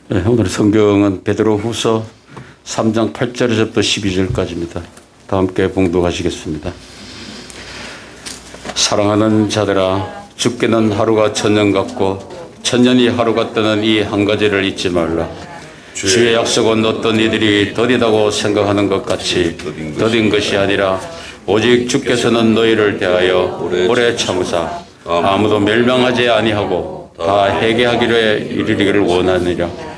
네, 오늘 성경은 베드로후서 3장 8절에서부터 12절까지입니다. 다 함께 봉독하시겠습니다. 사랑하는 자들아, 죽게는 하루가 천년 같고 천년이 하루 같다는 이 한 가지를 잊지 말라. 주의 약속은 어떤 이들이 더디다고 생각하는 것 같이 더딘 것이 아니라 오직 주께서는 너희를 대하여 오래 참으사 아무도 멸망하지 아니하고 다 회개하기를 이르기를 원하느니라.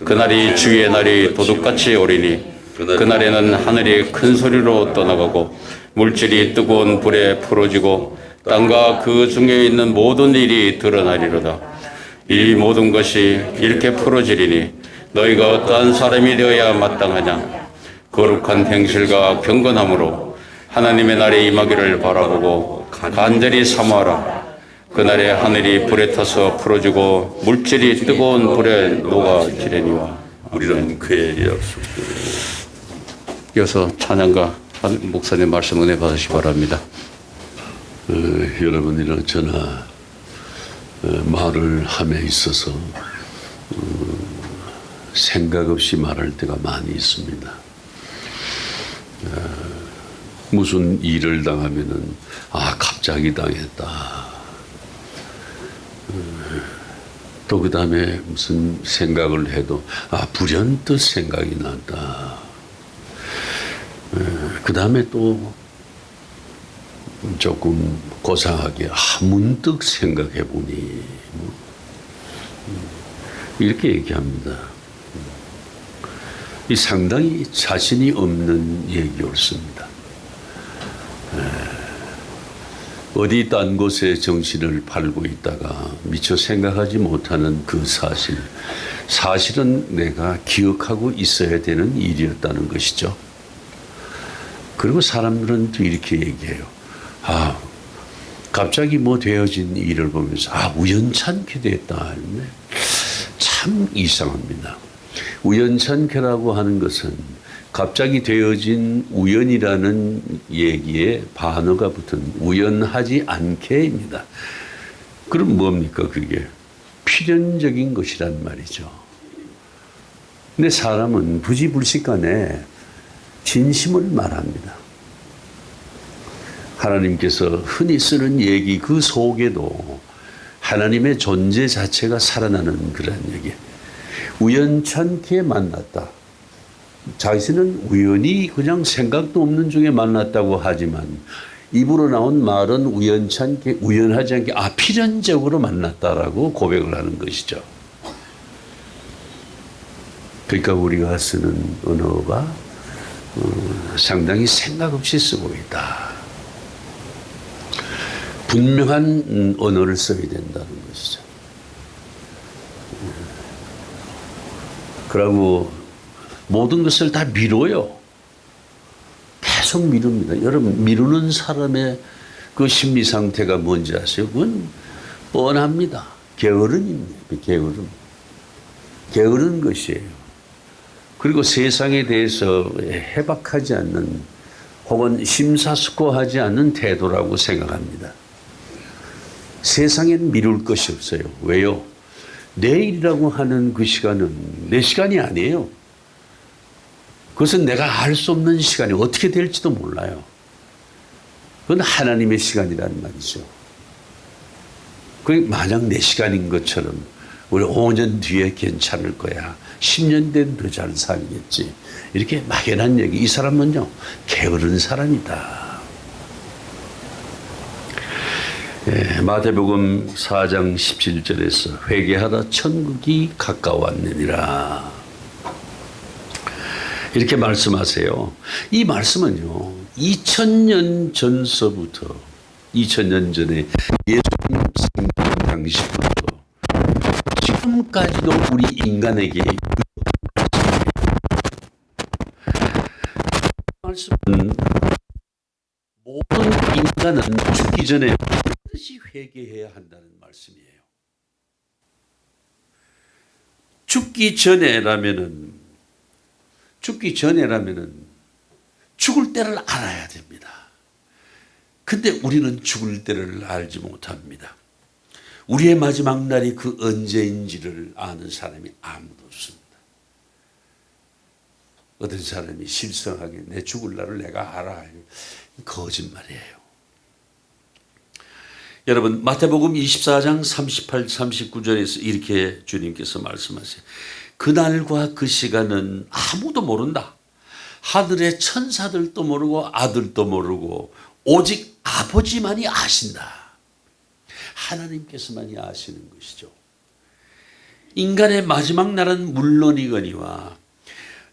그날이 주의 날이 도둑같이 오리니 그날에는 하늘이 큰 소리로 떠나가고 물질이 뜨거운 불에 풀어지고 땅과 그 중에 있는 모든 일이 드러나리로다. 이 모든 것이 이렇게 풀어지리니 너희가 어떠한 사람이 되어야 마땅하냐. 거룩한 행실과 경건함으로 하나님의 날에 임하기를 바라보고 간절히 사모하라. 그날에 하늘이 불에 타서 풀어지고 물질이 뜨거운 불에 녹아지려니와. 우리는 그의 약속을. 이어서 찬양가 목사님 말씀 은혜 받으시기 바랍니다. 여러분이나 저나 말을 함에 있어서 생각 없이 말할 때가 많이 있습니다. 무슨 일을 당하면은 갑자기 당했다. 또 그 다음에 무슨 생각을 해도 불현듯 생각이 났다. 그 다음에 또 조금 고상하게 문득 생각해 보니 이렇게 얘기합니다. 이 상당히 자신이 없는 얘기였습니다. 어디 딴 곳에 정신을 팔고 있다가 미처 생각하지 못하는 그 사실은 내가 기억하고 있어야 되는 일이었다는 것이죠. 그리고 사람들은 또 이렇게 얘기해요. 갑자기 뭐 되어진 일을 보면서 우연찮게 됐다. 참 이상합니다. 우연찮게라고 하는 것은 갑자기 되어진 우연이라는 얘기에 반어가 붙은 우연하지 않게입니다. 그럼 뭡니까 그게? 필연적인 것이란 말이죠. 근데 사람은 부지불식간에 진심을 말합니다. 하나님께서 흔히 쓰는 얘기 그 속에도 하나님의 존재 자체가 살아나는 그런 얘기. 우연찮게 만났다. 자신은 우연히 그냥 생각도 없는 중에 만났다고 하지만 입으로 나온 말은 우연하지 않게 필연적으로 만났다라고 고백을 하는 것이죠. 그러니까 우리가 쓰는 언어가 상당히 생각 없이 쓰고 있다. 분명한 언어를 써야 된다는 것이죠. 그리고 모든 것을 다 미뤄요. 계속 미룹니다. 여러분, 미루는 사람의 그 심리 상태가 뭔지 아세요? 그건 뻔합니다. 게으름입니다. 게으른 것이에요. 그리고 세상에 대해서 해박하지 않는 혹은 심사숙고하지 않는 태도라고 생각합니다. 세상엔 미룰 것이 없어요. 왜요? 내일이라고 하는 그 시간은 내 시간이 아니에요. 그것은 내가 알 수 없는 시간이 어떻게 될지도 몰라요. 그건 하나님의 시간이라는 말이죠. 그게 만약 내 시간인 것처럼 우리 5년 뒤에 괜찮을 거야. 10년 뒤엔 더 잘 살겠지. 이렇게 막연한 얘기. 이 사람은요, 게으른 사람이다. 마태복음 4장 17절에서 회개하라 천국이 가까웠느니라. 이렇게 말씀하세요. 이 말씀은요, 2000년 전서부터, 2000년 전에 예수님 생전 당시부터 지금까지도 우리 인간에게 말씀은 모든 인간은 죽기 전에 반드시 회개해야 한다는 말씀이에요. 죽기 전에라면은 죽을 때를 알아야 됩니다. 근데 우리는 죽을 때를 알지 못합니다. 우리의 마지막 날이 그 언제인지를 아는 사람이 아무도 없습니다. 어떤 사람이 실성하게 내 죽을 날을 내가 알아. 거짓말이에요. 여러분 마태복음 24장 38, 39절에서 이렇게 주님께서 말씀하세요. 그날과 그 시간은 아무도 모른다. 하늘의 천사들도 모르고 아들도 모르고 오직 아버지만이 아신다. 하나님께서만이 아시는 것이죠. 인간의 마지막 날은 물론이거니와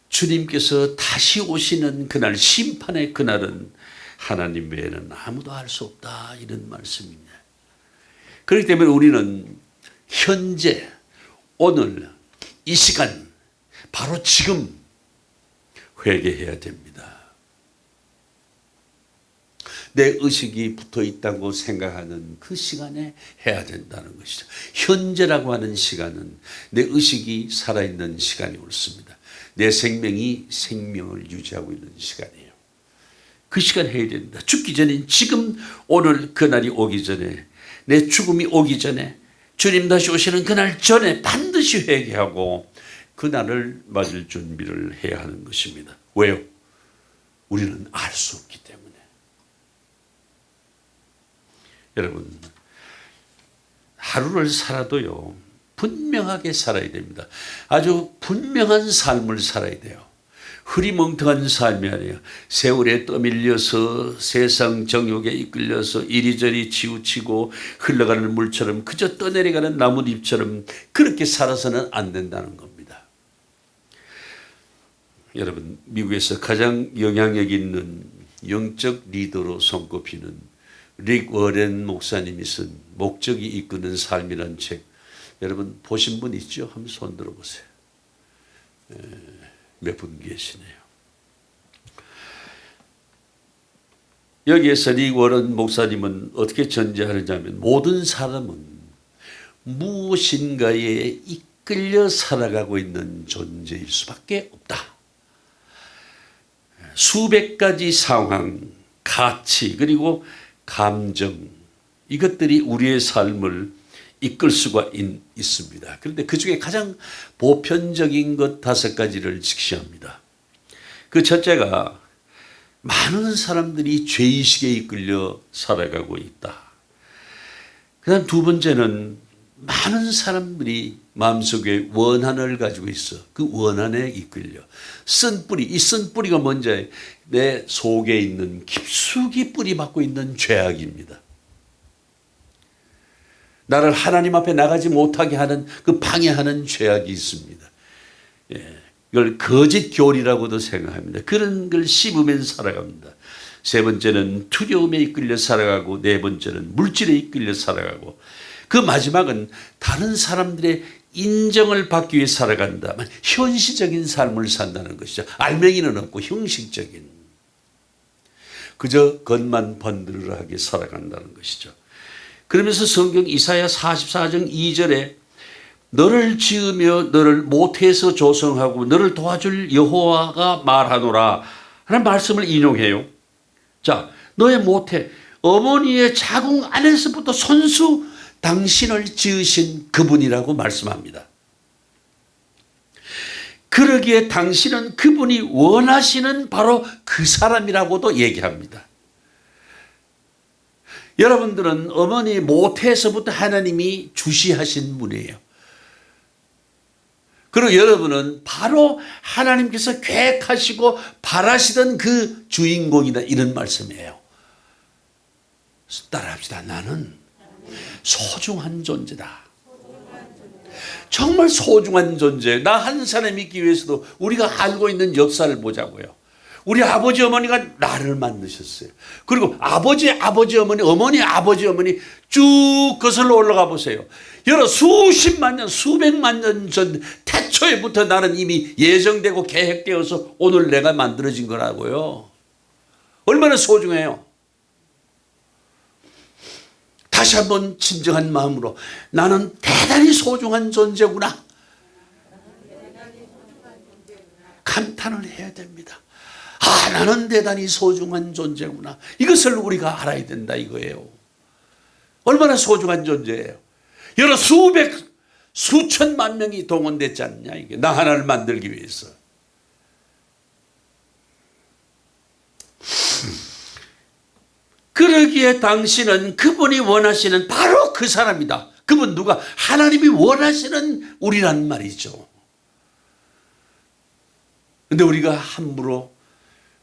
주님께서 다시 오시는 그날, 심판의 그날은 하나님 외에는 아무도 알 수 없다, 이런 말씀입니다. 그렇기 때문에 우리는 현재 오늘 이 시간 바로 지금 회개해야 됩니다. 내 의식이 붙어 있다고 생각하는 그 시간에 해야 된다는 것이죠. 현재라고 하는 시간은 내 의식이 살아있는 시간이 옳습니다. 내 생명이 생명을 유지하고 있는 시간이에요. 그 시간 해야 된다. 죽기 전인 지금 오늘 그날이 오기 전에, 내 죽음이 오기 전에, 주님 다시 오시는 그날 전에 반드시 회개하고 그날을 맞을 준비를 해야 하는 것입니다. 왜요? 우리는 알 수 없기 때문에. 여러분, 하루를 살아도요, 분명하게 살아야 됩니다. 아주 분명한 삶을 살아야 돼요. 흐리멍텅한 삶이 아니에요. 세월에 떠밀려서 세상 정욕에 이끌려서 이리저리 치우치고 흘러가는 물처럼 그저 떠내려가는 나뭇잎처럼 그렇게 살아서는 안 된다는 겁니다. 여러분, 미국에서 가장 영향력 있는 영적 리더로 손꼽히는 릭 워렌 목사님이 쓴 목적이 이끄는 삶이라는 책, 여러분 보신 분 있죠? 한번 손 들어보세요. 몇 분 계시네요. 여기에서 릭 워렌 목사님은 어떻게 전제하느냐면, 모든 사람은 무엇인가에 이끌려 살아가고 있는 존재일 수밖에 없다. 수백 가지 상황, 가치, 그리고 감정, 이것들이 우리의 삶을 이끌 수가 있습니다. 그런데 그 중에 가장 보편적인 것 5가지를 직시합니다. 그 첫째가 많은 사람들이 죄의식에 이끌려 살아가고 있다. 그 다음 두 번째는 많은 사람들이 마음속에 원한을 가지고 있어. 그 원한에 이끌려. 쓴뿌리, 이 쓴뿌리가 뭔지, 내 속에 있는 깊숙이 뿌리 박고 있는 죄악입니다. 나를 하나님 앞에 나가지 못하게 하는 그 방해하는 죄악이 있습니다. 이걸 거짓 교리라고도 생각합니다. 그런 걸 씹으면 살아갑니다. 세 번째는 두려움에 이끌려 살아가고, 네 번째는 물질에 이끌려 살아가고, 그 마지막은 다른 사람들의 인정을 받기 위해 살아간다만 현실적인 삶을 산다는 것이죠. 알맹이는 없고 형식적인, 그저 겉만 번들하게 살아간다는 것이죠. 그러면서 성경 이사야 44장 2절에 너를 지으며 너를 모태에서 조성하고 너를 도와줄 여호와가 말하노라 하는 말씀을 인용해요. 자, 너의 모태, 어머니의 자궁 안에서부터 손수 당신을 지으신 그분이라고 말씀합니다. 그러기에 당신은 그분이 원하시는 바로 그 사람이라고도 얘기합니다. 여러분들은 어머니 모태에서부터 하나님이 주시하신 분이에요. 그리고 여러분은 바로 하나님께서 계획하시고 바라시던 그 주인공이다, 이런 말씀이에요. 따라합시다. 나는 소중한 존재다. 정말 소중한 존재. 나 한 사람이 있기 위해서도 우리가 알고 있는 역사를 보자고요. 우리 아버지 어머니가 나를 만드셨어요. 그리고 아버지 어머니, 어머니 아버지 어머니 쭉 거슬러 올라가 보세요. 여러 수십만 년, 수백만 년 전 태초에부터 나는 이미 예정되고 계획되어서 오늘 내가 만들어진 거라고요. 얼마나 소중해요. 다시 한번 진정한 마음으로 나는 대단히 소중한 존재구나, 감탄을 해야 됩니다. 아, 나는 대단히 소중한 존재구나. 이것을 우리가 알아야 된다 이거예요. 얼마나 소중한 존재예요. 여러 수백, 수천만 명이 동원됐지 않냐, 이게. 나 하나를 만들기 위해서. 그러기에 당신은 그분이 원하시는 바로 그 사람이다. 그분 누가? 하나님이 원하시는 우리란 말이죠. 근데 우리가 함부로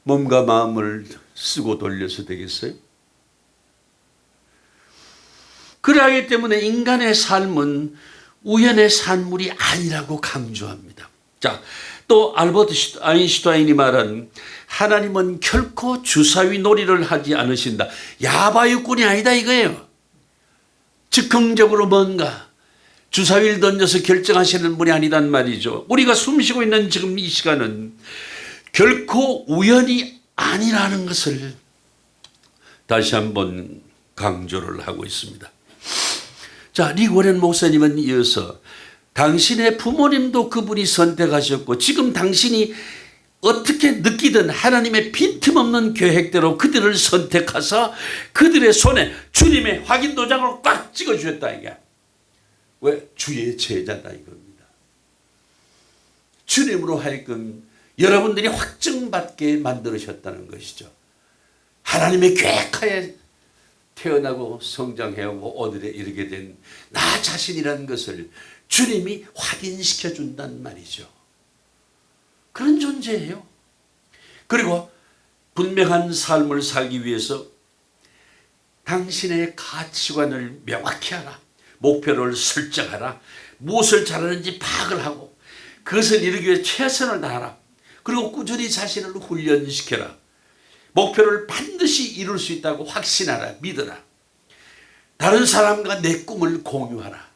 몸과 마음을 쓰고 돌려서 되겠어요? 그러하기 때문에 인간의 삶은 우연의 산물이 아니라고 강조합니다. 자, 또 알버트 아인슈타인이 말한 하나님은 결코 주사위 놀이를 하지 않으신다. 야바유꾼이 아니다 이거예요. 즉흥적으로 뭔가 주사위를 던져서 결정하시는 분이 아니단 말이죠. 우리가 숨쉬고 있는 지금 이 시간은 결코 우연이 아니라는 것을 다시 한번 강조를 하고 있습니다. 자, 릭 워렌 목사님은 이어서 당신의 부모님도 그분이 선택하셨고 지금 당신이 어떻게 느끼든 하나님의 빈틈없는 계획대로 그들을 선택하사 그들의 손에 주님의 확인 도장을 꽉 찍어주셨다 이게. 왜? 주의 제자다 이겁니다. 주님으로 하여금 여러분들이 확증받게 만들으셨다는 것이죠. 하나님의 계획하에 태어나고 성장해오고 오늘에 이르게 된 나 자신이라는 것을 주님이 확인시켜 준단 말이죠. 그런 존재예요. 그리고 분명한 삶을 살기 위해서 당신의 가치관을 명확히 하라. 목표를 설정하라. 무엇을 잘하는지 파악을 하고 그것을 이루기 위해 최선을 다하라. 그리고 꾸준히 자신을 훈련시켜라. 목표를 반드시 이룰 수 있다고 확신하라. 믿어라. 다른 사람과 내 꿈을 공유하라.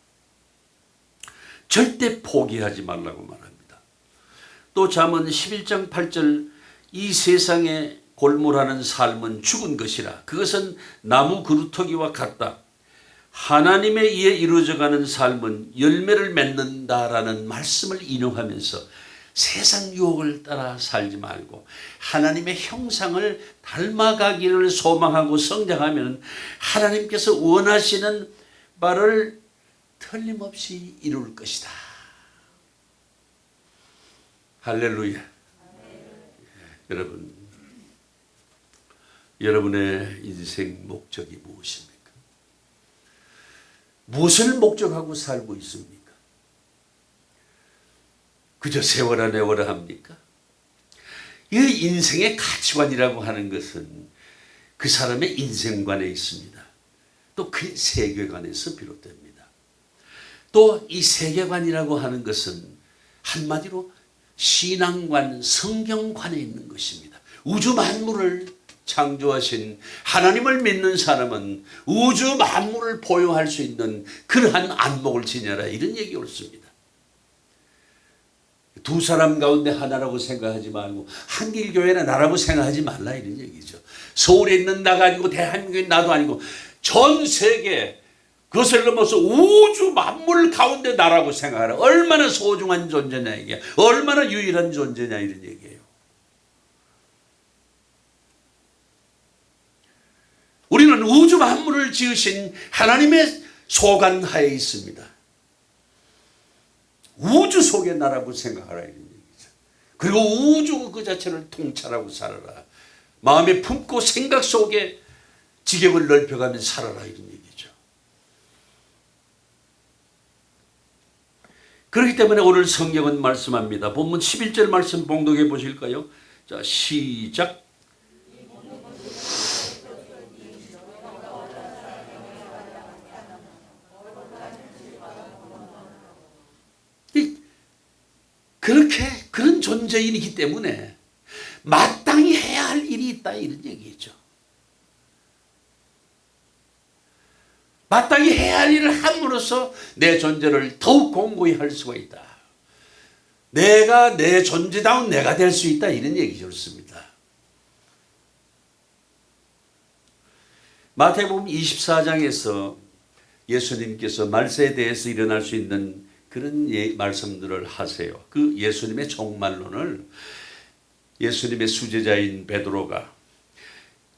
절대 포기하지 말라고 말합니다. 또 잠언 11장 8절 이 세상에 골몰하는 삶은 죽은 것이라. 그것은 나무 그루터기와 같다. 하나님에 의해 이루어져가는 삶은 열매를 맺는다라는 말씀을 인용하면서 세상 유혹을 따라 살지 말고 하나님의 형상을 닮아가기를 소망하고 성장하면 하나님께서 원하시는 바를 틀림없이 이룰 것이다. 할렐루야. 여러분, 여러분의 인생 목적이 무엇입니까? 무엇을 목적하고 살고 있습니까? 그저 세워라 내워라 합니까? 이 인생의 가치관이라고 하는 것은 그 사람의 인생관에 있습니다. 또 그 세계관에서 비롯됩니다. 또 이 세계관이라고 하는 것은 한마디로 신앙관, 성경관에 있는 것입니다. 우주 만물을 창조하신 하나님을 믿는 사람은 우주 만물을 포용할 수 있는 그러한 안목을 지녀라 이런 얘기 옳습니다. 두 사람 가운데 하나라고 생각하지 말고 한길교회나 나라고 생각하지 말라 이런 얘기죠. 서울에 있는 나가 아니고 대한민국에 나도 아니고 전 세계 그것을 넘어서 우주 만물 가운데 나라고 생각하라. 얼마나 소중한 존재냐 이게. 얼마나 유일한 존재냐 이런 얘기예요. 우리는 우주 만물을 지으신 하나님의 소관하에 있습니다. 우주 속의 나라고 생각하라 이런 얘기죠. 그리고 우주 그 자체를 통찰하고 살아라. 마음에 품고 생각 속에 지경을 넓혀가며 살아라 이런 얘기죠. 그렇기 때문에 오늘 성경은 말씀합니다. 본문 11절 말씀 봉독해 보실까요? 자, 시작. 그런 존재이기 때문에 마땅히 해야 할 일이 있다 이런 얘기죠. 마땅히 해야 할 일을 함으로써 내 존재를 더욱 공고히 할 수가 있다. 내가 내 존재다운 내가 될 수 있다 이런 얘기죠. 그렇습니다. 마태복음 24장에서 예수님께서 말세에 대해서 일어날 수 있는 그런 말씀들을 하세요. 그 예수님의 종말론을 예수님의 수제자인 베드로가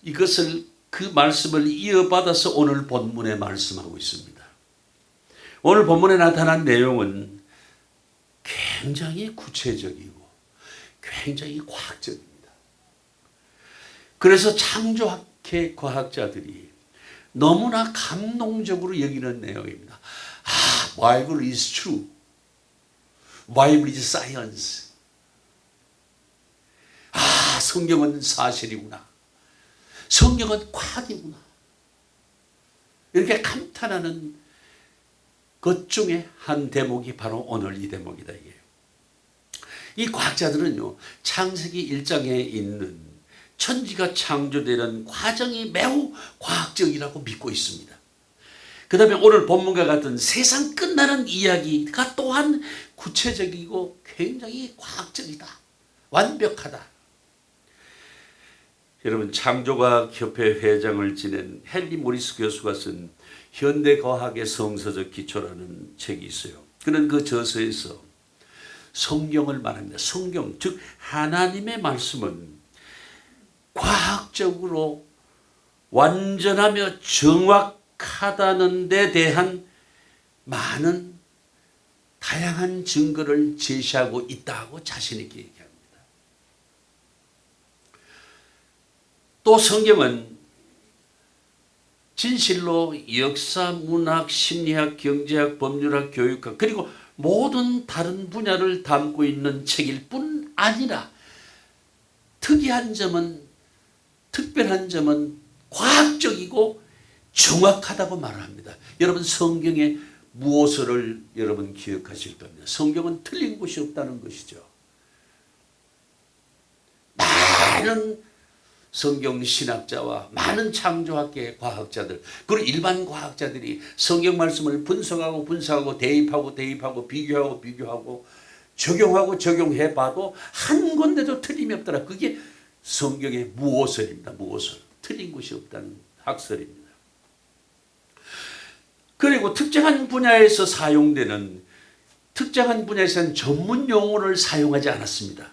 이것을 그 말씀을 이어받아서 오늘 본문에 말씀하고 있습니다. 오늘 본문에 나타난 내용은 굉장히 구체적이고 굉장히 과학적입니다. 그래서 창조학회 과학자들이 너무나 감동적으로 여기는 내용입니다. Bible is true. Bible is science. 성경은 사실이구나. 성경은 과학이구나. 이렇게 감탄하는 것 중에 한 대목이 바로 오늘 이 대목이다. 이 과학자들은요, 창세기 1장에 있는 천지가 창조되는 과정이 매우 과학적이라고 믿고 있습니다. 그 다음에 오늘 본문과 같은 세상 끝나는 이야기가 또한 구체적이고 굉장히 과학적이다. 완벽하다. 여러분, 창조과학협회 회장을 지낸 헨리 모리스 교수가 쓴 현대과학의 성서적 기초라는 책이 있어요. 그는 그 저서에서 성경을 말합니다. 성경, 즉 하나님의 말씀은 과학적으로 완전하며 정확하다는 데 대한 많은 다양한 증거를 제시하고 있다고 자신 있게 얘기합니다. 또 성경은 진실로 역사, 문학, 심리학, 경제학, 법률학, 교육학 그리고 모든 다른 분야를 담고 있는 책일 뿐 아니라 특이한 점은, 특별한 점은 과학적이고 정확하다고 말합니다. 여러분, 성경에 무엇을 여러분 기억하실 겁니다. 성경은 틀린 곳이 없다는 것이죠. 많은 성경 신학자와 많은 창조학계 과학자들 그리고 일반 과학자들이 성경 말씀을 분석하고 대입하고 비교하고 적용해 봐도 한 군데도 틀림이 없더라. 그게 성경의 무엇을입니다. 무엇을. 틀린 것이 없다는 학설입니다. 그리고 특정한 분야에서 사용되는 특정한 분야에서는 전문 용어를 사용하지 않았습니다.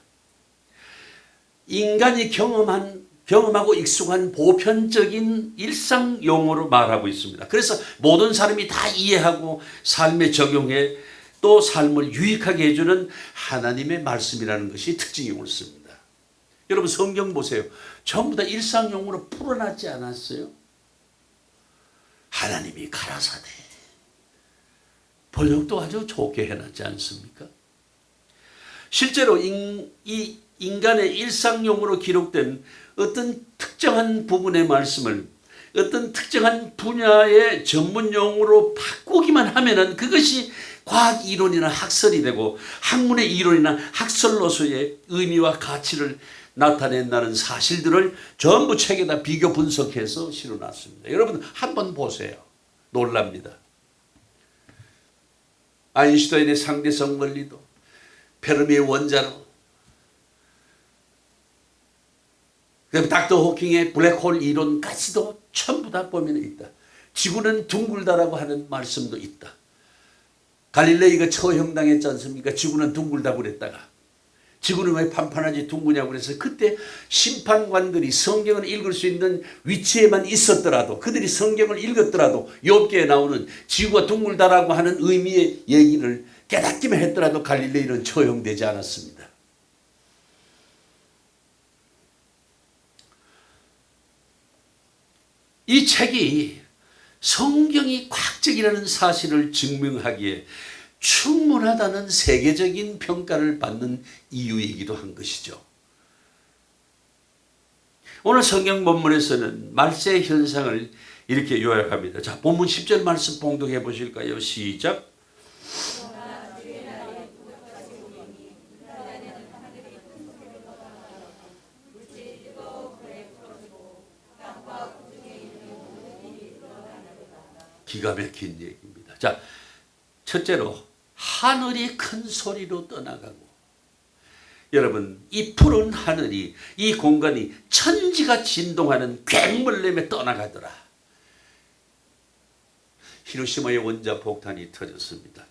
인간이 경험하고 익숙한 보편적인 일상 용어로 말하고 있습니다. 그래서 모든 사람이 다 이해하고 삶에 적용해 또 삶을 유익하게 해주는 하나님의 말씀이라는 것이 특징이 옳습니다. 여러분, 성경 보세요. 전부 다 일상 용어로 풀어놨지 않았어요? 하나님이 가라사대. 번역도 아주 좋게 해놨지 않습니까? 실제로 이 인간의 일상용으로 기록된 어떤 특정한 부분의 말씀을 어떤 특정한 분야의 전문용어로 바꾸기만 하면은 그것이 과학 이론이나 학설이 되고 학문의 이론이나 학설로서의 의미와 가치를 나타낸다는 사실들을 전부 책에다 비교 분석해서 실어놨습니다. 여러분, 한번 보세요. 놀랍니다. 아인슈타인의 상대성 원리도, 페르미의 원자로, 그다음에 닥터 호킹의 블랙홀 이론까지도 전부 다 보면 있다. 지구는 둥글다라고 하는 말씀도 있다. 갈릴레이가 처형당했지 않습니까? 지구는 둥글다고 그랬다가 지구는 왜 판판하지 둥그냐고 그래서 그때 심판관들이 성경을 읽을 수 있는 위치에만 있었더라도 그들이 성경을 읽었더라도 욥기에 나오는 지구가 둥글다라고 하는 의미의 얘기를 깨닫기만 했더라도 갈릴레이는 처형되지 않았습니다. 이 책이 성경이 과학적이라는 사실을 증명하기에 충분하다는 세계적인 평가를 받는 이유이기도 한 것이죠. 오늘 성경 본문에서는 말세 현상을 이렇게 요약합니다. 자, 본문 10절 말씀 봉독해 보실까요? 시작. 기가 막힌 얘기입니다. 자, 첫째로 하늘이 큰 소리로 떠나가고, 여러분, 이 푸른 하늘이, 이 공간이 천지가 진동하는 굉물림에 떠나가더라. 히로시마의 원자 폭탄이 터졌습니다.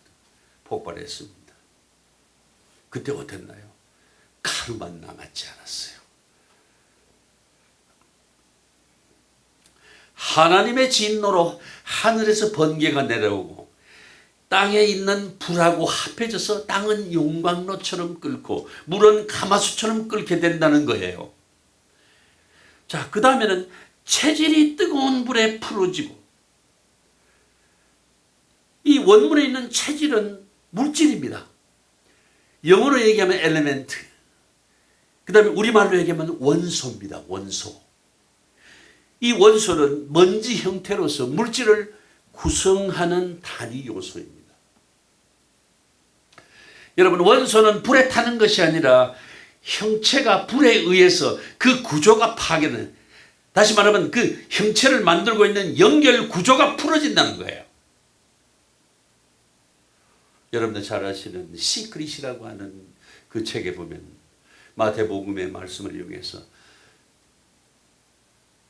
폭발했습니다. 그때 어땠나요? 가루만 남았지 않았어요. 하나님의 진노로 하늘에서 번개가 내려오고 땅에 있는 불하고 합해져서 땅은 용광로처럼 끓고 물은 가마솥처럼 끓게 된다는 거예요. 자, 그 다음에는 체질이 뜨거운 불에 풀어지고, 이 원문에 있는 체질은 물질입니다. 영어로 얘기하면 엘리멘트, 그 다음에 우리말로 얘기하면 원소입니다. 원소. 이 원소는 먼지 형태로서 물질을 구성하는 단위 요소입니다. 여러분, 원소는 불에 타는 것이 아니라 형체가 불에 의해서 그 구조가 파괴는, 다시 말하면 그 형체를 만들고 있는 연결 구조가 풀어진다는 거예요. 여러분들 잘 아시는 시크릿이라고 하는 그 책에 보면 마태복음의 말씀을 이용해서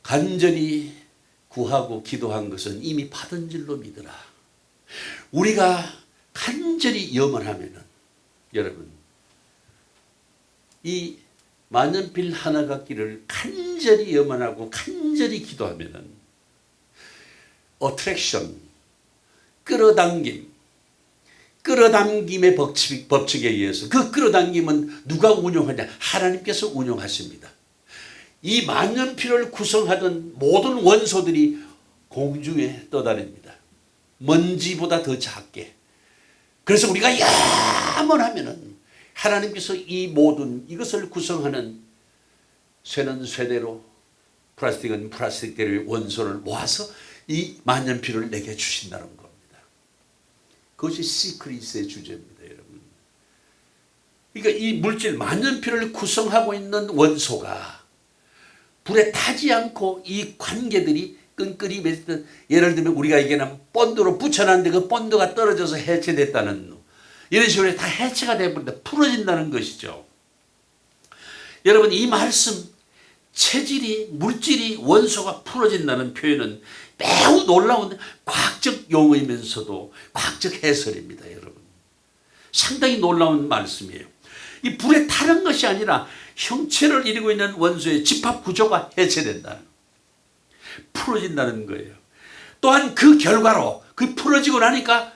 간절히 구하고 기도한 것은 이미 받은 줄로 믿으라. 우리가 간절히 염원하면은, 여러분, 이 만년필 하나 갖기를 간절히 염원하고 간절히 기도하면은 어트랙션, 끌어당김의 법칙에 의해서, 그 끌어당김은 누가 운용하냐? 하나님께서 운용하십니다. 이 만년필을 구성하던 모든 원소들이 공중에 떠다닙니다. 먼지보다 더 작게. 그래서 우리가 야만하면은 하나님께서 이 모든 이것을 구성하는, 쇠는 쇠대로, 플라스틱은 플라스틱대로의 원소를 모아서 이 만년필을 내게 주신다는 겁니다. 그것이 시크릿의 주제입니다, 여러분. 그러니까 이 물질 만년필을 구성하고 있는 원소가 불에 타지 않고 이 관계들이 끈끈이 맺던, 예를 들면 우리가 얘기하면 본드로 붙여놨는데 그 본드가 떨어져서 해체됐다는, 이런 식으로 다 해체가 되어버린다, 풀어진다는 것이죠. 여러분, 이 말씀, 체질이, 물질이, 원소가 풀어진다는 표현은 매우 놀라운 과학적 용어이면서도 과학적 해설입니다, 여러분. 상당히 놀라운 말씀이에요. 이 불에 타는 것이 아니라 형체를 이루고 있는 원소의 집합 구조가 해체된다, 풀어진다는 거예요. 또한 그 결과로, 그 풀어지고 나니까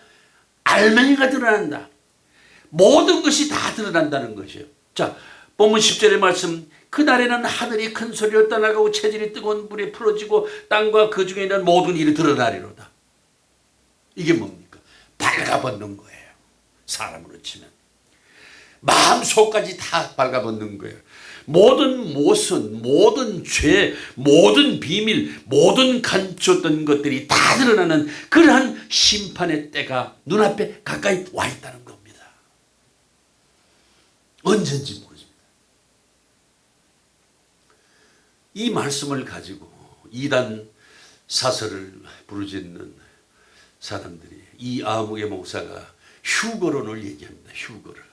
알맹이가 드러난다. 모든 것이 다 드러난다는 것이에요. 자, 본문 10절의 말씀, 그날에는 하늘이 큰 소리로 떠나가고 체질이 뜨거운 불에 풀어지고 땅과 그 중에 있는 모든 일이 드러나리로다. 이게 뭡니까? 발가벗는 거예요. 사람으로 치면 마음속까지 다 발가벗는 거예요. 모든 모순, 모든 죄, 모든 비밀, 모든 감췄던 것들이 다 드러나는 그러한 심판의 때가 눈앞에 가까이 와 있다는 겁니다. 언젠지 모르겠습니다. 이 말씀을 가지고 이단 사설을 부르짖는 사람들이, 이 아무개 목사가 휴거론을 얘기합니다. 휴거를.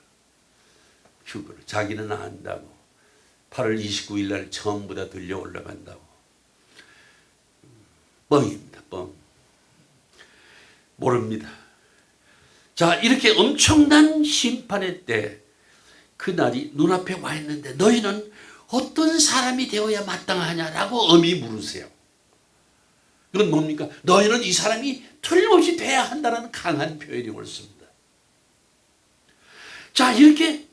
자기는 안다고. 8월 29일 날 전부 다 들려 올라간다고. 뻥입니다. 뻥. 모릅니다. 자, 이렇게 엄청난 심판의 때, 그 날이 눈앞에 와 있는데 너희는 어떤 사람이 되어야 마땅하냐라고 엄히 물으세요. 이건 뭡니까? 너희는 이 사람이 틀림없이 돼야 한다는 강한 표현이 옳습니다. 자, 이렇게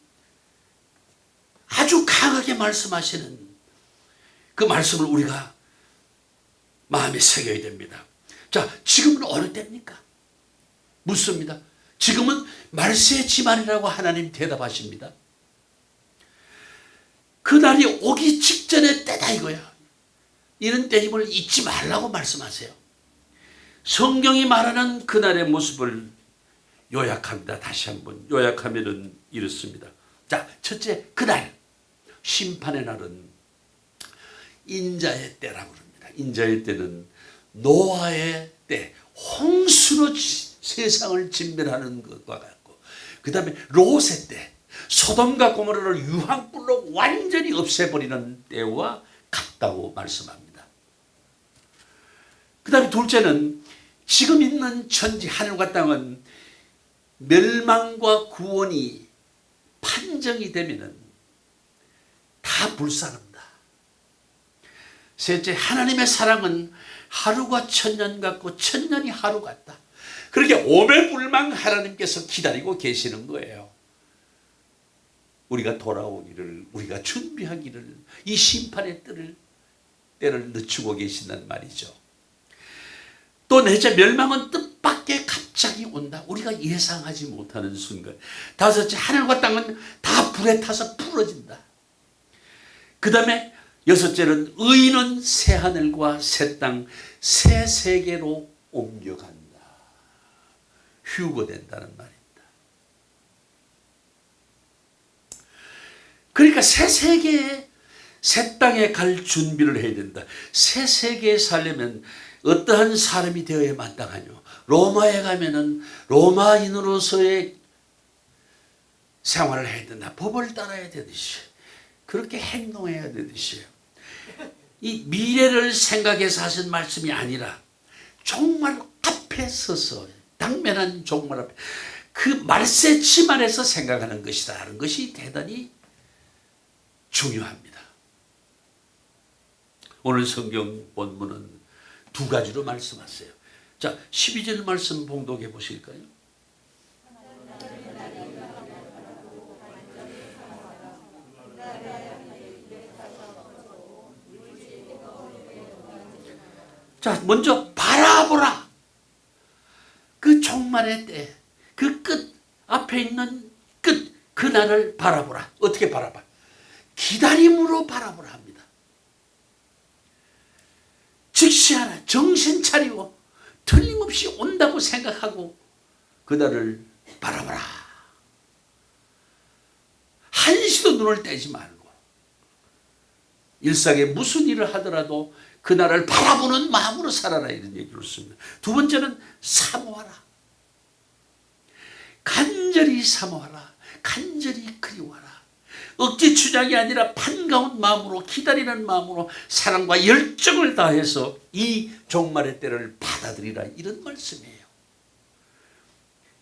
아주 강하게 말씀하시는 그 말씀을 우리가 마음에 새겨야 됩니다. 자, 지금은 어느 때입니까? 묻습니다. 지금은 말세의 지만이라고 하나님 대답하십니다. 그날이 오기 직전의 때다 이거야. 이런 때임을 잊지 말라고 말씀하세요. 성경이 말하는 그날의 모습을 요약합니다. 다시 한번 요약하면은 이렇습니다. 자, 첫째, 그날 심판의 날은 인자의 때라고 합니다. 인자의 때는 노아의 때, 홍수로 세상을 진멸하는 것과 같고, 그 다음에 롯의 때, 소돔과 고모라를 유황불로 완전히 없애버리는 때와 같다고 말씀합니다. 그 다음에 둘째는 지금 있는 천지 하늘과 땅은 멸망과 구원이 판정이 되면은 다 불사른다. 셋째, 하나님의 사랑은 하루가 천년 같고 천년이 하루 같다. 그렇게 오매불망 하나님께서 기다리고 계시는 거예요. 우리가 돌아오기를, 우리가 준비하기를, 이 심판의 때를 늦추고 계신단 말이죠. 또 넷째, 멸망은 뜻밖의 갑자기 온다. 우리가 예상하지 못하는 순간. 다섯째, 하늘과 땅은 다 불에 타서 부러진다. 그 다음에 여섯째는 의인은 새 하늘과 새 땅, 새 세계로 옮겨간다. 휴거된다는 말입니다. 그러니까 새 세계에, 새 땅에 갈 준비를 해야 된다. 새 세계에 살려면 어떠한 사람이 되어야 마땅하뇨? 로마에 가면은 로마인으로서의 생활을 해야 된다. 법을 따라야 되듯이, 그렇게 행동해야 되듯이. 이 미래를 생각해서 하신 말씀이 아니라 정말 앞에 서서, 당면한 종말 앞에 그 말세 치만에서 생각하는 것이다라는 것이 대단히 중요합니다. 오늘 성경 본문은 두 가지로 말씀하세요. 자, 12절 말씀 봉독해 보실까요? 자, 먼저 바라보라. 그 종말의 때, 그 끝, 앞에 있는 끝, 그날을 바라보라. 어떻게 바라봐? 기다림으로 바라보라 합니다. 즉시하라. 정신 차리고 틀림없이 온다고 생각하고 그날을 바라보라. 한시도 눈을 떼지 말고 일상에 무슨 일을 하더라도 그날을 바라보는 마음으로 살아라, 이런 얘기를 씁니다. 두 번째는 사모하라. 간절히 사모하라. 간절히 그리워하라. 억지 주장이 아니라 반가운 마음으로, 기다리는 마음으로 사랑과 열정을 다해서 이 종말의 때를 받아들이라, 이런 말씀이에요.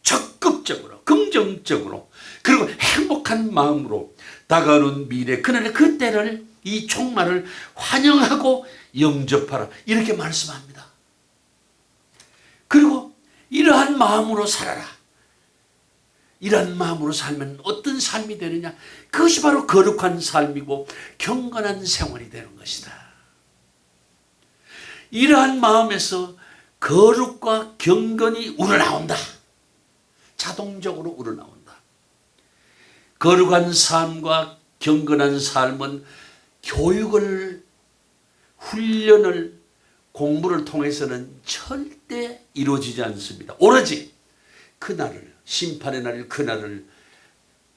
적극적으로, 긍정적으로, 그리고 행복한 마음으로 다가오는 미래, 그날의 그 때를, 이 종말을 환영하고 영접하라, 이렇게 말씀합니다. 그리고 이러한 마음으로 살아라. 이런 마음으로 살면 어떤 삶이 되느냐? 그것이 바로 거룩한 삶이고 경건한 생활이 되는 것이다. 이러한 마음에서 거룩과 경건이 우러나온다. 자동적으로 우러나온다. 거룩한 삶과 경건한 삶은 교육을, 훈련을, 공부를 통해서는 절대 이루어지지 않습니다. 오로지 그날을, 심판의 날, 그날을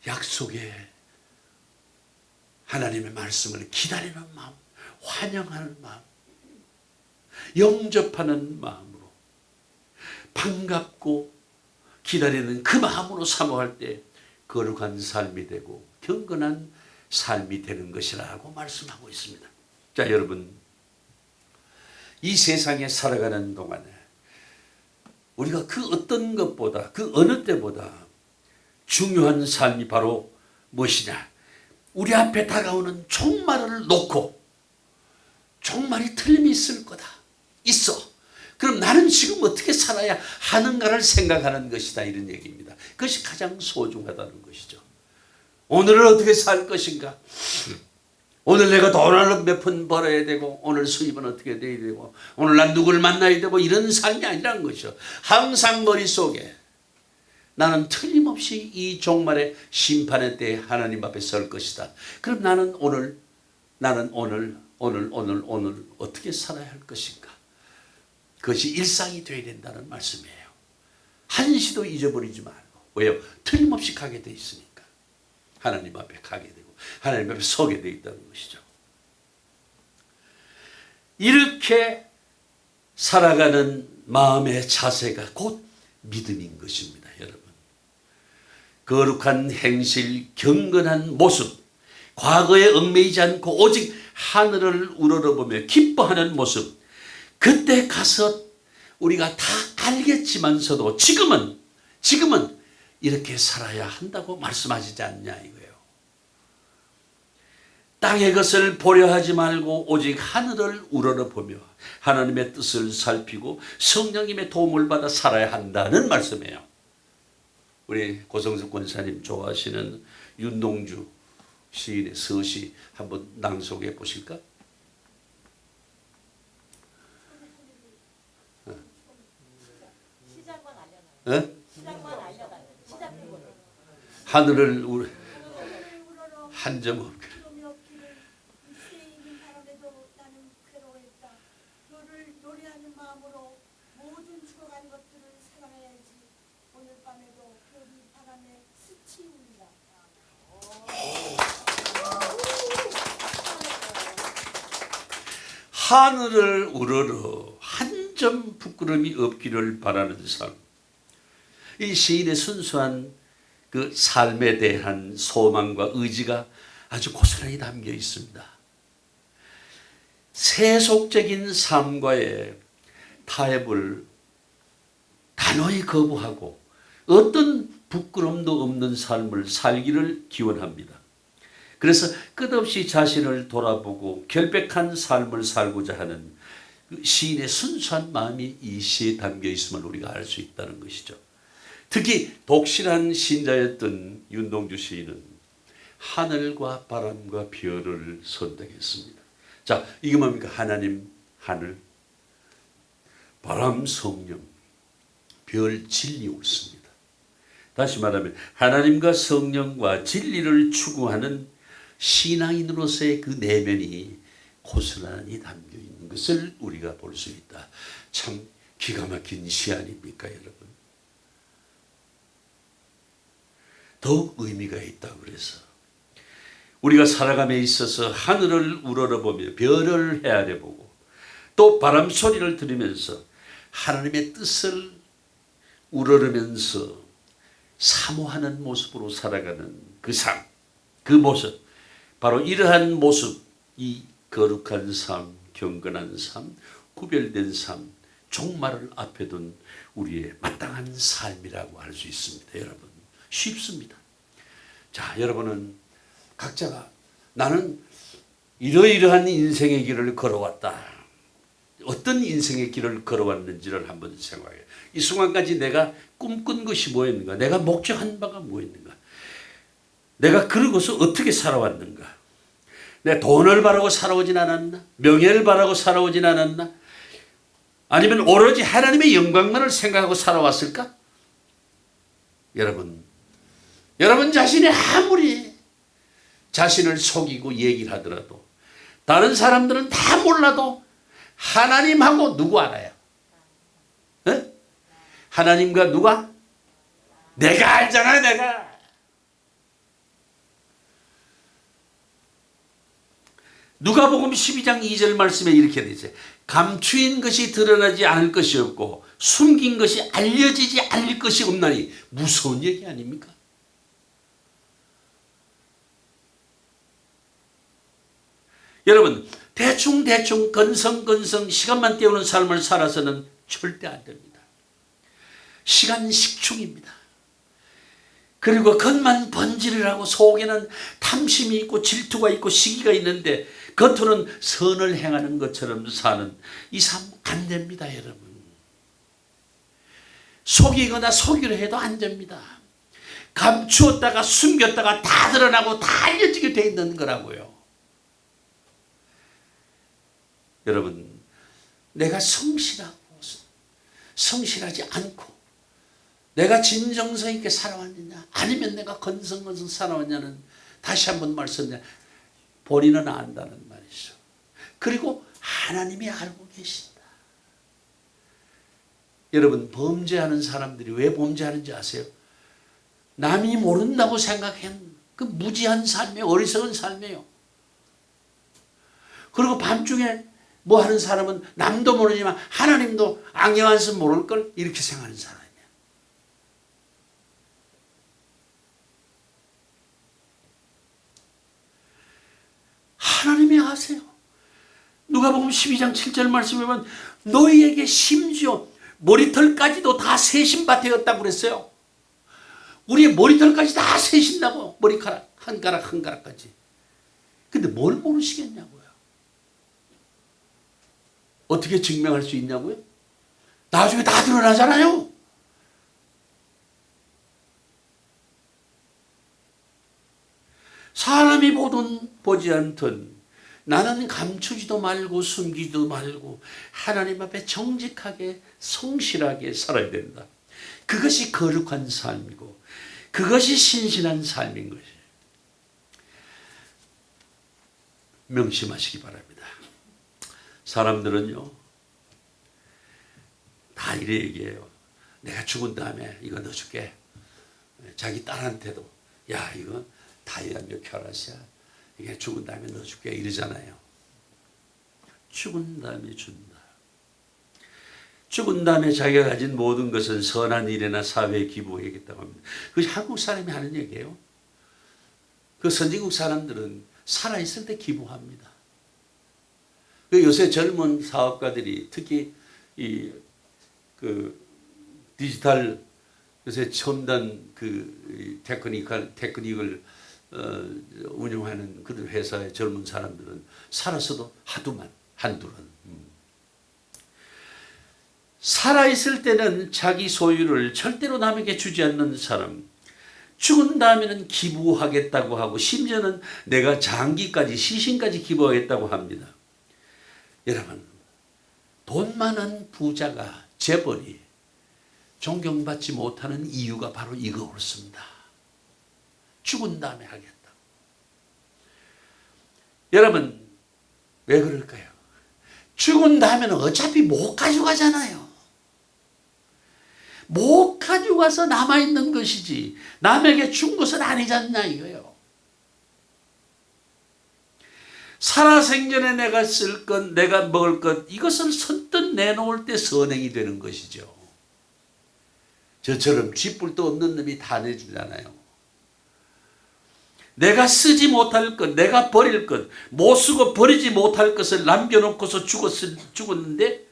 약속의 하나님의 말씀을 기다리는 마음, 환영하는 마음, 영접하는 마음으로, 반갑고 기다리는 그 마음으로 사모할 때 거룩한 삶이 되고 경건한 삶이 되는 것이라고 말씀하고 있습니다. 자, 여러분, 이 세상에 살아가는 동안에 우리가 그 어떤 것보다, 그 어느 때보다 중요한 삶이 바로 무엇이냐? 우리 앞에 다가오는 종말을 놓고, 종말이 틀림이 있을 거다, 있어. 그럼 나는 지금 어떻게 살아야 하는가를 생각하는 것이다, 이런 얘기입니다. 그것이 가장 소중하다는 것이죠. 오늘은 어떻게 살 것인가? 오늘 내가 돈을 몇 푼 벌어야 되고, 오늘 수입은 어떻게 돼야 되고, 오늘 난 누굴 만나야 되고, 이런 삶이 아니라는 것이죠. 항상 머릿속에 나는 틀림없이 이 종말의 심판의 때에 하나님 앞에 설 것이다. 그럼 나는 오늘 어떻게 살아야 할 것인가? 그것이 일상이 되어야 된다는 말씀이에요. 한시도 잊어버리지 말고. 왜요? 틀림없이 가게 돼 있으니까. 하나님 앞에 가게 되고 하나님 앞에 서게 돼 있다는 것이죠. 이렇게 살아가는 마음의 자세가 곧 믿음인 것입니다, 여러분. 거룩한 행실, 경건한 모습, 과거에 얽매이지 않고 오직 하늘을 우러러보며 기뻐하는 모습, 그때 가서 우리가 다 알겠지만서도 지금은 이렇게 살아야 한다고 말씀하시지 않냐, 이거예요. 땅의 것을 보려 하지 말고 오직 하늘을 우러러보며 하나님의 뜻을 살피고 성령님의 도움을 받아 살아야 한다는 말씀이에요. 우리 고성석 권사님 좋아하시는 윤동주 시인의 서시 한번 낭송해 보실까? 하늘을 한 점 없게. 하늘을 우러러 한 점 부끄럼이 없기를 바라는 삶. 이 시인의 순수한 그 삶에 대한 소망과 의지가 아주 고스란히 담겨 있습니다. 세속적인 삶과의 타협을 단호히 거부하고 어떤 부끄럼도 없는 삶을 살기를 기원합니다. 그래서 끝없이 자신을 돌아보고 결백한 삶을 살고자 하는 그 시인의 순수한 마음이 이 시에 담겨 있음을 우리가 알 수 있다는 것이죠. 특히 독실한 신자였던 윤동주 시인은 하늘과 바람과 별을 선택했습니다. 자, 이게 뭡니까? 하나님, 하늘, 바람, 성령, 별, 진리 옳습니다. 다시 말하면 하나님과 성령과 진리를 추구하는 신앙인으로서의 그 내면이 고스란히 담겨 있는 것을 우리가 볼 수 있다. 참 기가 막힌 시 아닙니까, 여러분? 더욱 의미가 있다고 그래서 우리가 살아감에 있어서 하늘을 우러러보며 별을 헤아려보고 또 바람 소리를 들으면서 하나님의 뜻을 우러르면서 사모하는 모습으로 살아가는 그 삶, 그 모습, 바로 이러한 모습, 이 거룩한 삶, 경건한 삶, 구별된 삶, 종말을 앞에 둔 우리의 마땅한 삶이라고 할 수 있습니다. 여러분, 쉽습니다. 자, 여러분은 각자가 나는 이러이러한 인생의 길을 걸어왔다. 어떤 인생의 길을 걸어왔는지를 한번 생각해요. 이 순간까지 내가 꿈꾼 것이 뭐였는가? 내가 목적한 바가 뭐였는가? 내가 그러고서 어떻게 살아왔는가? 내가 돈을 바라고 살아오진 않았나? 명예를 바라고 살아오진 않았나? 아니면 오로지 하나님의 영광만을 생각하고 살아왔을까? 여러분 자신이 아무리 자신을 속이고 얘기를 하더라도 다른 사람들은 다 몰라도 하나님하고 누구 알아요? 네? 하나님과 누가? 내가 알잖아, 내가. 누가복음 12장 2절 말씀에 이렇게 되어 있어요. 감추인 것이 드러나지 않을 것이 없고 숨긴 것이 알려지지 않을 것이 없나니. 무서운 얘기 아닙니까? 여러분, 대충 건성건성 시간만 때우는 삶을 살아서는 절대 안 됩니다. 시간 식충입니다. 그리고 겉만 번지르라고 속에는 탐심이 있고 질투가 있고 시기가 있는데 겉으로는 선을 행하는 것처럼 사는 이 삶 안 됩니다, 여러분. 속이거나 속이려 해도 안 됩니다. 감추었다가 숨겼다가 다 드러나고 다 알려지게 돼 있는 거라고요. 여러분, 내가 성실하지 않고 내가 진정성 있게 살아왔느냐 아니면 내가 건성건성 살아왔냐는 다시 한번 말씀드려 본인은 안다는 말이죠. 그리고 하나님이 알고 계신다. 여러분, 범죄하는 사람들이 왜 범죄하는지 아세요? 남이 모른다고 생각한 그 무지한 삶이에요. 어리석은 삶이에요. 그리고 밤중에 뭐 하는 사람은 남도 모르지만 하나님도 악령한서 모를 걸 이렇게 생각하는 사람이에요. 하나님이 아세요. 누가복음 12장 7절 말씀에 보면 너희에게 심지어 머리털까지도 다 세신바 되었다고 그랬어요. 우리의 머리털까지 다 세신다고. 머리카락 한 가락 한 가락까지. 근데 뭘 모르시겠냐고요. 어떻게 증명할 수 있냐고요? 나중에 다 드러나잖아요. 사람이 보든 보지 않든 나는 감추지도 말고 숨기지도 말고 하나님 앞에 정직하게 성실하게 살아야 된다. 그것이 거룩한 삶이고 그것이 신실한 삶인 것이. 명심하시기 바랍니다. 사람들은요 다 이래 얘기해요. 내가 죽은 다음에 이거 넣어줄게. 자기 딸한테도 야 이거 다이아 몇 캐럿이야. 이게 죽은 다음에 넣어줄게 이러잖아요. 죽은 다음에 준다. 죽은 다음에 자기가 가진 모든 것은 선한 일이나 사회에 기부하겠다고 합니다. 그것이 한국 사람이 하는 얘기예요. 그 선진국 사람들은 살아있을 때 기부합니다. 요새 젊은 사업가들이 특히 그 디지털 요새 첨단 그 테크닉을 운영하는 그런 회사의 젊은 사람들은 살아서도 한두는 살아있을 때는 자기 소유를 절대로 남에게 주지 않는 사람, 죽은 다음에는 기부하겠다고 하고 심지어는 내가 장기까지 시신까지 기부하겠다고 합니다. 여러분 돈 많은 부자가 재벌이 존경받지 못하는 이유가 바로 이거 옳습니다. 죽은 다음에 하겠다. 여러분 왜 그럴까요? 죽은 다음에는 어차피 못 가져가잖아요. 못 가져가서 남아있는 것이지 남에게 준 것은 아니잖냐 이거예요. 살아생전에 내가 쓸 것, 내가 먹을 것 이것을 선뜻 내놓을 때 선행이 되는 것이죠. 저처럼 쥐뿔도 없는 놈이 다 내주잖아요. 내가 쓰지 못할 것, 내가 버릴 것, 못 쓰고 버리지 못할 것을 남겨놓고서 죽었는데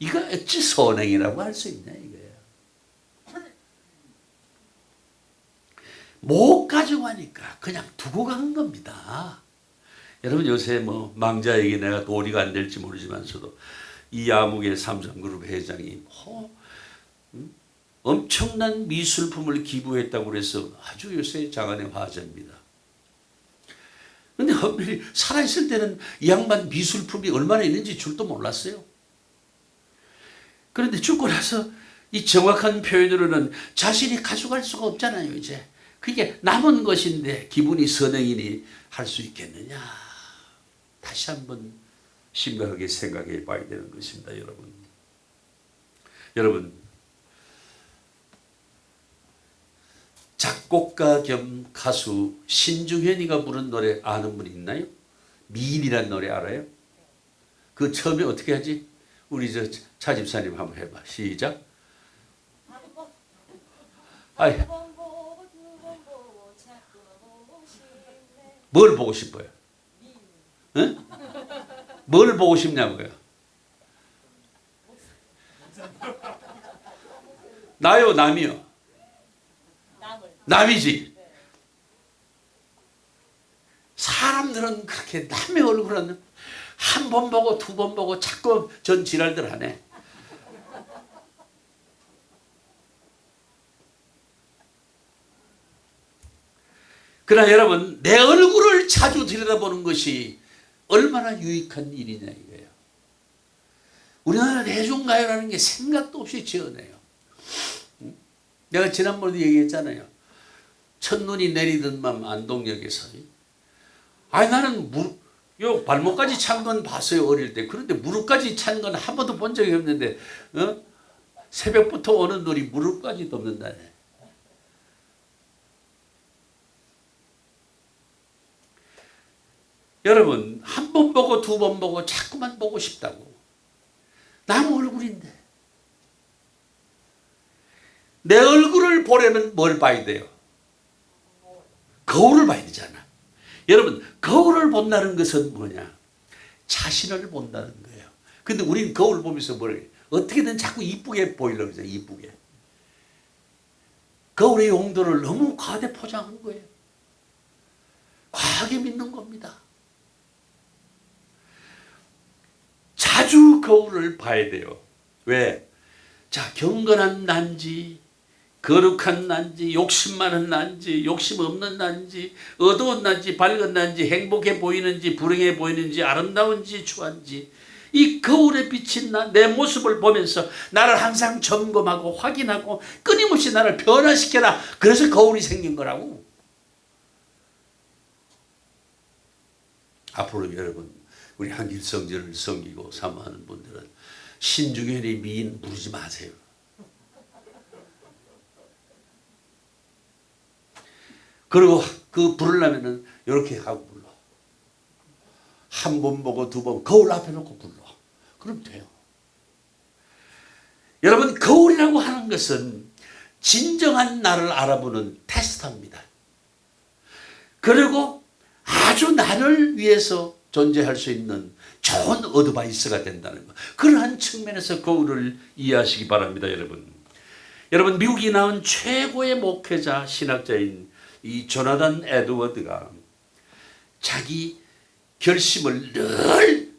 이거 어찌 선행이라고 할 수 있냐 이거예요. 못 가져가니까 그냥 두고 간 겁니다. 여러분 요새 뭐 망자에게 내가 도리가 안 될지 모르지만서도 이 야무의 삼성그룹 회장이 엄청난 미술품을 기부했다고 그래서 아주 요새 장안의 화제입니다. 그런데 엄밀히 살아있을 때는 이 양반 미술품이 얼마나 있는지 줄도 몰랐어요. 그런데 죽고 나서 이 정확한 표현으로는 자신이 가져갈 수가 없잖아요. 이제 그게 남은 것인데 기분이 선행이니 할 수 있겠느냐. 다시 한번 심각하게 생각해 봐야 되는 것입니다. 여러분 작곡가 겸 가수 신중현이가 부른 노래 아는 분 있나요? 미인이라는 노래 알아요? 그 처음에 어떻게 하지? 우리 차 집사님 한번 해봐. 시작. 아이, 뭘 보고 싶어요? 응? 뭘 보고 싶냐고요? 나요, 남이요? 남이지. 사람들은 그렇게 남의 얼굴은 한 번 보고 두 번 보고 자꾸 전 지랄들 하네. 그러나 여러분 내 얼굴을 자주 들여다보는 것이 얼마나 유익한 일이냐 이거예요. 우리나라 대중가요라는 게 생각도 없이 지어내요. 내가 지난번에도 얘기했잖아요. 첫눈이 내리던 밤 안동역에서. 아니 나는 요 발목까지 찬 건 봤어요 어릴 때. 그런데 무릎까지 찬 건 한 번도 본 적이 없는데 새벽부터 오는 눈이 무릎까지 덮는다네. 여러분 한 번 보고 두 번 보고 자꾸만 보고 싶다고. 남 얼굴인데. 내 얼굴을 보려면 뭘 봐야 돼요? 거울을 봐야 되잖아. 여러분 거울을 본다는 것은 뭐냐? 자신을 본다는 거예요. 근데 우리는 거울 보면서 뭘 해요? 어떻게든 자꾸 이쁘게 보이려고 그러잖아요. 이쁘게. 거울의 용도를 너무 과대 포장한 거예요. 과하게 믿는 겁니다. 거울을 봐야 돼요. 왜? 자, 경건한 난지, 거룩한 난지, 욕심 많은 난지, 욕심 없는 난지, 어두운 난지, 밝은 난지, 행복해 보이는지, 불행해 보이는지, 아름다운지, 추한지, 이 거울에 비친 내 모습을 보면서 나를 항상 점검하고 확인하고 끊임없이 나를 변화시켜라. 그래서 거울이 생긴 거라고. 앞으로 여러분, 우리 한길성전을 섬기고 사모하는 분들은 신중현의 미인 부르지 마세요. 그리고 그 부르려면은 이렇게 하고 불러. 한 번 보고 두 번 거울 앞에 놓고 불러. 그럼 돼요. 여러분, 거울이라고 하는 것은 진정한 나를 알아보는 테스터입니다. 그리고 아주 나를 위해서 존재할 수 있는 좋은 어드바이스가 된다는 것. 그러한 측면에서 거울을 이해하시기 바랍니다, 여러분. 여러분, 미국이 낳은 최고의 목회자, 신학자인 이 조나단 에드워드가 자기 결심을 늘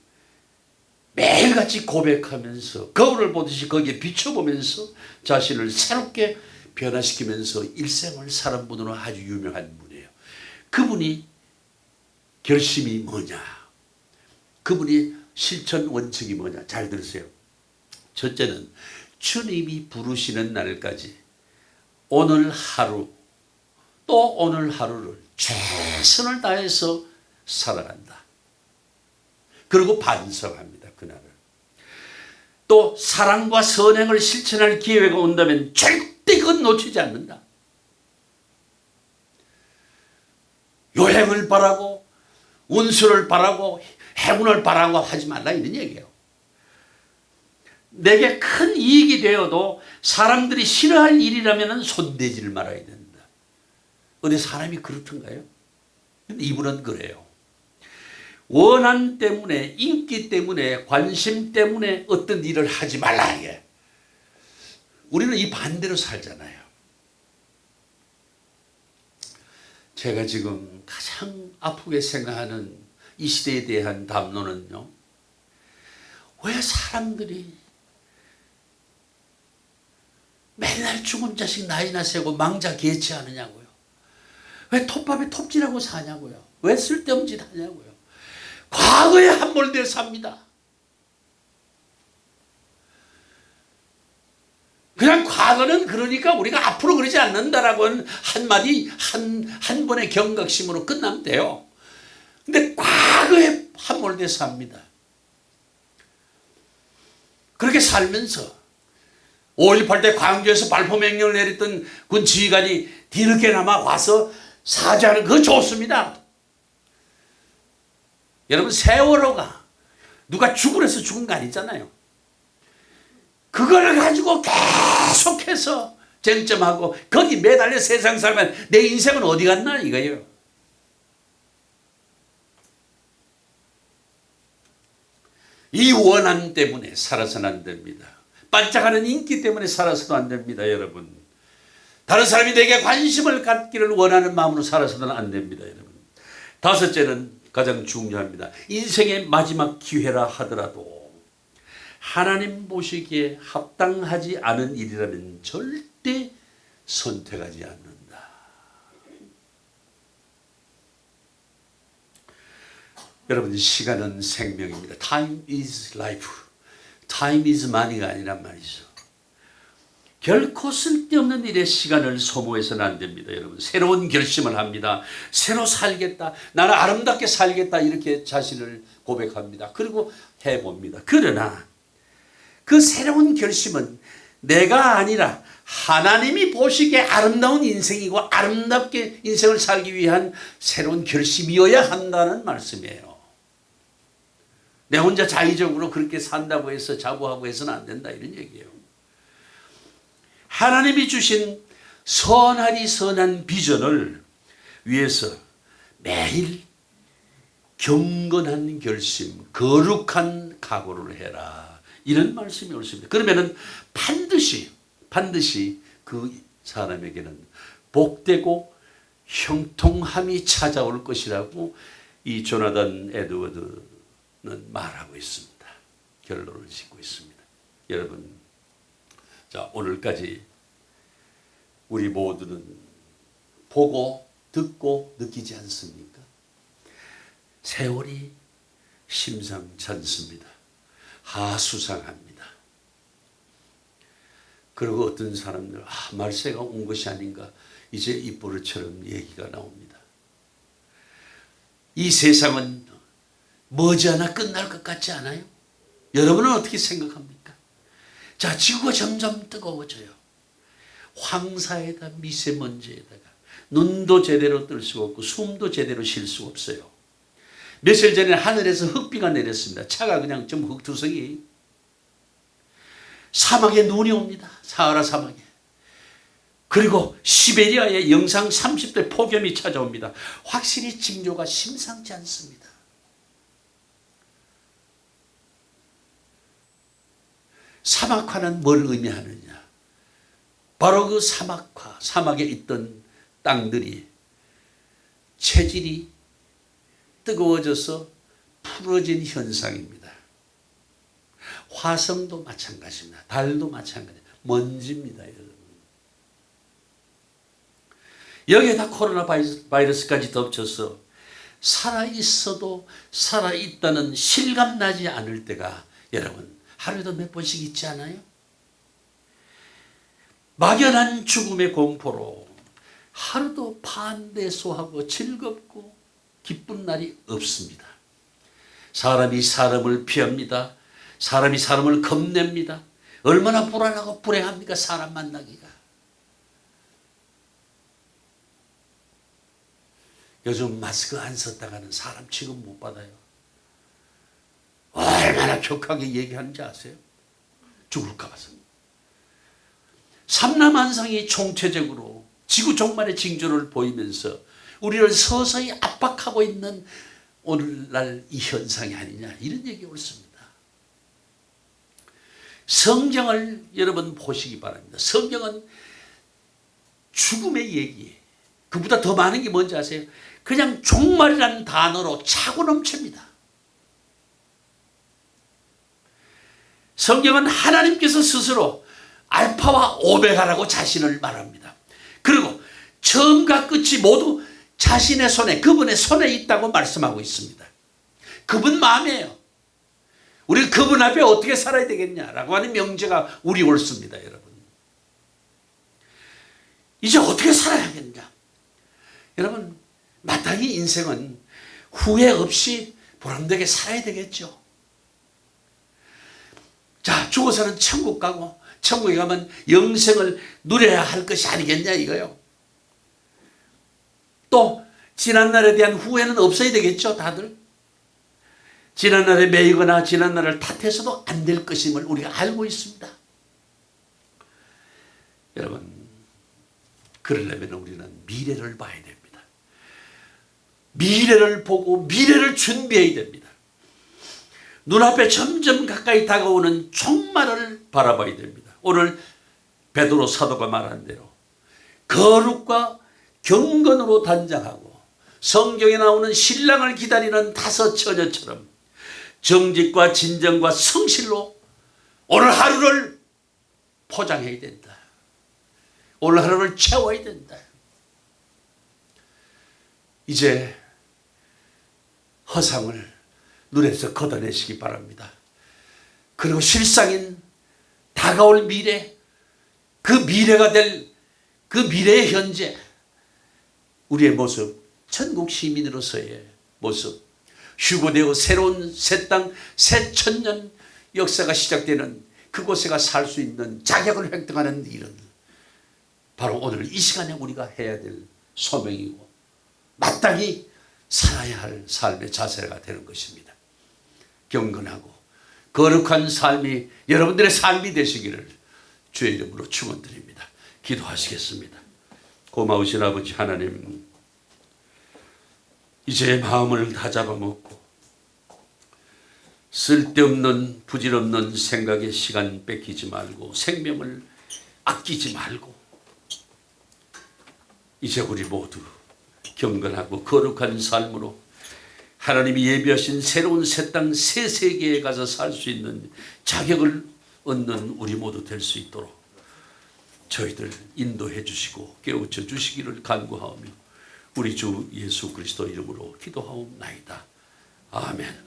매일같이 고백하면서 거울을 보듯이 거기에 비춰보면서 자신을 새롭게 변화시키면서 일생을 살은 분으로 아주 유명한 분이에요. 그분이 결심이 뭐냐? 그분이 실천 원칙이 뭐냐? 잘 들으세요. 첫째는 주님이 부르시는 날까지 오늘 하루 또 오늘 하루를 최선을 다해서 살아간다. 그리고 반성합니다. 그날을. 또 사랑과 선행을 실천할 기회가 온다면 절대 그건 놓치지 않는다. 요행을 바라고 운수를 바라고 행운을 바라고 하지 말라 이런 얘기예요. 내게 큰 이익이 되어도 사람들이 싫어할 일이라면 손대지를 말아야 된다. 어디 사람이 그렇던가요? 근데 이분은 그래요. 원한 때문에, 인기 때문에, 관심 때문에 어떤 일을 하지 말라 이게. 우리는 이 반대로 살잖아요. 제가 지금 가장 아프게 생각하는 이 시대에 대한 담론은요, 왜 사람들이 맨날 죽은 자식 나이나 세고 망자 개치하느냐고요. 왜 톱밥에 톱질하고 사냐고요. 왜 쓸데없는 짓 하냐고요. 과거에 함몰되어 삽니다. 그냥 과거는 그러니까 우리가 앞으로 그러지 않는다라고 하는 한마디 한 번의 경각심으로 끝나면 돼요. 근데 과거에 함몰되어 삽니다. 그렇게 살면서 5.18 때 광주에서 발포 명령을 내렸던 군 지휘관이 뒤늦게나마 와서 사죄하는 그거 좋습니다. 여러분, 세월호가 누가 죽으래서 죽은 거 아니잖아요. 그걸 가지고 계속해서 쟁점하고 거기 매달려 세상 살면 내 인생은 어디 갔나 이거예요. 이 원한 때문에 살아서는 안 됩니다. 반짝하는 인기 때문에 살아서도 안 됩니다, 여러분. 다른 사람이 내게 관심을 갖기를 원하는 마음으로 살아서는 안 됩니다, 여러분. 다섯째는 가장 중요합니다. 인생의 마지막 기회라 하더라도 하나님 보시기에 합당하지 않은 일이라면 절대 선택하지 않는다. 여러분, 시간은 생명입니다. Time is life. Time is money가 아니란 말이죠. 결코 쓸데없는 일에 시간을 소모해서는 안 됩니다, 여러분. 새로운 결심을 합니다. 새로 살겠다. 나는 아름답게 살겠다. 이렇게 자신을 고백합니다. 그리고 해봅니다. 그러나 그 새로운 결심은 내가 아니라 하나님이 보시기에 아름다운 인생이고 아름답게 인생을 살기 위한 새로운 결심이어야 한다는 말씀이에요. 내 혼자 자의적으로 그렇게 산다고 해서 자부하고 해서는 안 된다 이런 얘기예요. 하나님이 주신 선하리 선한 비전을 위해서 매일 경건한 결심, 거룩한 각오를 해라. 이런 말씀이 옳습니다. 그러면은 반드시 그 사람에게는 복되고 형통함이 찾아올 것이라고 이 조나단 에드워드는 말하고 있습니다. 결론을 짓고 있습니다. 여러분, 자, 오늘까지 우리 모두는 보고 듣고 느끼지 않습니까? 세월이 심상찮습니다. 하수상합니다. 그리고 어떤 사람들, 말세가 온 것이 아닌가, 이제 입버릇처럼 얘기가 나옵니다. 이 세상은 머지않아 끝날 것 같지 않아요? 여러분은 어떻게 생각합니까? 자, 지구가 점점 뜨거워져요. 황사에다 미세먼지에다가 눈도 제대로 뜰 수가 없고 숨도 제대로 쉴 수가 없어요. 며칠 전에 하늘에서 흙비가 내렸습니다. 차가 그냥 좀 흙투성이. 사막에 눈이 옵니다. 사하라 사막에. 그리고 시베리아에 영상 30도 폭염이 찾아옵니다. 확실히 징조가 심상치 않습니다. 사막화는 뭘 의미하느냐? 바로 그 사막화, 사막에 있던 땅들이 체질이 뜨거워져서 풀어진 현상입니다. 화성도 마찬가지입니다. 달도 마찬가지입니다. 먼지입니다, 여러분. 여기에다 코로나 바이러스까지 덮쳐서 살아있어도 살아있다는 실감나지 않을 때가 여러분 하루에도 몇 번씩 있지 않아요? 막연한 죽음의 공포로 하루도 반대소하고 즐겁고 기쁜 날이 없습니다. 사람이 사람을 피합니다. 사람이 사람을 겁냅니다. 얼마나 불안하고 불행합니까? 사람 만나기가. 요즘 마스크 안 썼다가는 사람 취급 못 받아요. 얼마나 격하게 얘기하는지 아세요? 죽을까 봐서. 삼라만상이 총체적으로 지구 종말의 징조를 보이면서 우리를 서서히 압박하고 있는 오늘날 이 현상이 아니냐, 이런 얘기가 옳습니다. 성경을 여러분 보시기 바랍니다. 성경은 죽음의 얘기, 그보다 더 많은 게 뭔지 아세요? 그냥 종말이라는 단어로 차고 넘칩니다. 성경은 하나님께서 스스로 알파와 오메가라고 자신을 말합니다. 그리고 처음과 끝이 모두 자신의 손에, 그분의 손에 있다고 말씀하고 있습니다. 그분 마음이에요. 우리 그분 앞에 어떻게 살아야 되겠냐라고 하는 명제가 우리 옳습니다, 여러분. 이제 어떻게 살아야겠냐? 여러분, 마땅히 인생은 후회 없이 보람되게 살아야 되겠죠. 자, 죽어서는 천국 가고 천국에 가면 영생을 누려야 할 것이 아니겠냐 이거요. 또 지난날에 대한 후회는 없어야 되겠죠, 다들. 지난날에 매이거나 지난날을 탓해서도 안 될 것임을 우리가 알고 있습니다. 여러분, 그러려면 우리는 미래를 봐야 됩니다. 미래를 보고 미래를 준비해야 됩니다. 눈앞에 점점 가까이 다가오는 종말을 바라봐야 됩니다. 오늘 베드로 사도가 말한 대로 거룩과 경건으로 단장하고 성경에 나오는 신랑을 기다리는 다섯 처녀처럼 정직과 진정과 성실로 오늘 하루를 포장해야 된다. 오늘 하루를 채워야 된다. 이제 허상을 눈에서 걷어내시기 바랍니다. 그리고 실상인 다가올 미래, 그 미래가 될 그 미래의 현재, 우리의 모습, 천국 시민으로서의 모습, 휴고되어 새로운 새 땅, 새 천년 역사가 시작되는 그곳에가 살 수 있는 자격을 획득하는 일은 바로 오늘 이 시간에 우리가 해야 될 소명이고 마땅히 살아야 할 삶의 자세가 되는 것입니다. 경건하고 거룩한 삶이 여러분들의 삶이 되시기를 주의 이름으로 축원드립니다. 기도하시겠습니다. 고마우신 아버지 하나님, 이제 마음을 다잡아먹고 쓸데없는 부질없는 생각에 시간 뺏기지 말고 생명을 아끼지 말고 이제 우리 모두 경건하고 거룩한 삶으로 하나님이 예비하신 새로운 새 땅, 새 세계에 가서 살 수 있는 자격을 얻는 우리 모두 될 수 있도록 저희들 인도해 주시고 깨우쳐 주시기를 간구하오며 우리 주 예수 그리스도 이름으로 기도하옵나이다. 아멘.